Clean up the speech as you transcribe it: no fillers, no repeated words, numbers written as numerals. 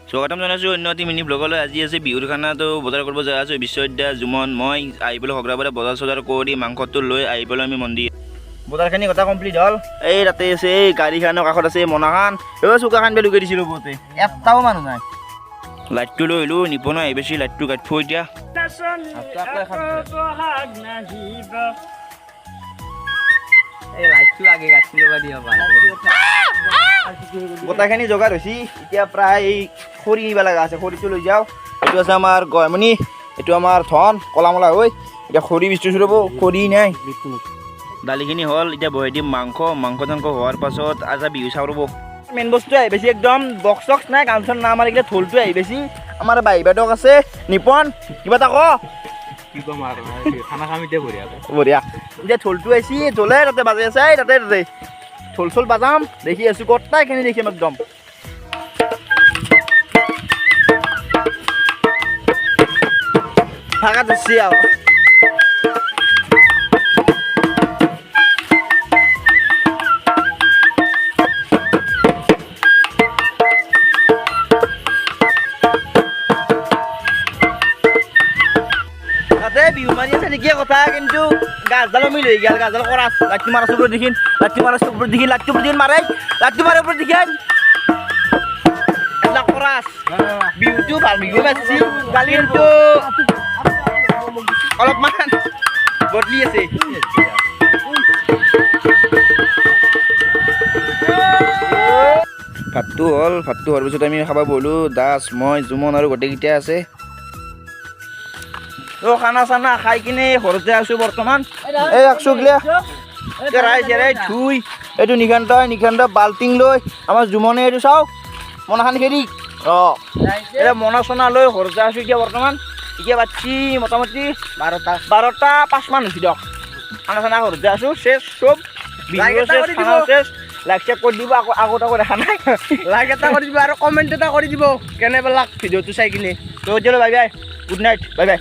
স্বাগতম জনাইছোঁ অন্য এটি মিনি ব্লগলৈ। আজি আছে বিহুৰ খানাটো বজাৰ কৰিব যাই আছোঁ। বিশ্ববিদ্যা জুমন মই আহি পেলাই সগ্ৰাবাৰে বজাৰ চজাৰ কৰি মাংসটো লৈ আহি পেলাই আমি মন্দিৰ বজাৰখিনি কথা কমপ্লিট হ'ল। এই তাতে আছে এই গাড়ীখনৰ কাষত আছে মনাখান চুকাখান বে লুকাই দিছিলোঁ বহুতে এটাও মানুহ নাই। লাইটটো লৈ আহিলোঁ নিপনো আহি বেছি লাইটটো কাটিব এতিয়া। গোটাখিনি যোগাৰ হৈছে এতিয়া প্ৰায় এই খৰি নিব লগা আছে। খৰিটো লৈ যাওঁ। এইটো আছে আমাৰ গয়মণি, এইটো আমাৰ ধন কলামলা হৈ এতিয়া খৰি বিচৰিছোঁ ৰ'ব, খৰি নাই। দালিখিনি হ'ল এতিয়া বহাই দিম মাংস চাংস হোৱাৰ পাছত আজি বিহু চাওঁ ৰ'ব। মেইন বস্তু আহি বেছি একদম বক্স চক্স নাই, গান চান না মাৰি কিনে ঢোলটো আহি বেছি। আমাৰ বাই বাইদেউক আছে নিপন কিবা এটা বঢ়িয়া এতিয়া ঢোলটো আহিছি ঢোলে তাতে বাজে আছে তাতে ঢোল চোল বাজাম দেখি আছোঁ গোটাইখিনি দেখিম একদম। ভাগা ধৰছি আৰু বিহু মাৰি আছে নেকি কথা, কিন্তু গাছডালো মিল হৈ গেল। গাছডাল কৰা লাঠি মাৰা চকুৰত দেখিন, লাঠি মাৰা চকুৰত দেখিন, লাঠি ওপৰত দেখিন মাৰে, লাঠি মাৰাৰ ওপৰত দেখিন এইবিলাক কৰা বিহুটো ভাল বিহু পাইছি। কালি কিন্তু অলপমান বদলি আছে। ভাতটো হ'ল, ভাতটো হোৱাৰ পিছত আমি খাব বহিলোঁ। দাস মই জুমন আৰু গোটেইকেইটা আছে। খানা চানা খাই কিনে ঘৰতে আছোঁ বৰ্তমান। এই আছোঁ গিলা কেৰাই চেৰাই ধুই এইটো নিখান্ত বাল্টিং লৈ আমাৰ জুমনে এইটো চাওক মনাখান খেদি এতিয়া মনা চনা লৈ ঘৰতে আছোঁ এতিয়া বৰ্তমান। এতিয়া বাচ্ছি মোটামুটি 12টা 5 মান হৈছে দিয়ক। খানা চানা ঘৰতে আছোঁ চেছ চব বিহু চেছ। লাইক চেক কৰি দিব, আগত দেখা নাই লাইক এটা কৰি দিব আৰু কমেণ্ট এটা কৰি দিব কেনে পালাক ভিডিঅ'টো চাই কিনে। তো এতিয়ালৈ bye bye, good night, bye bye.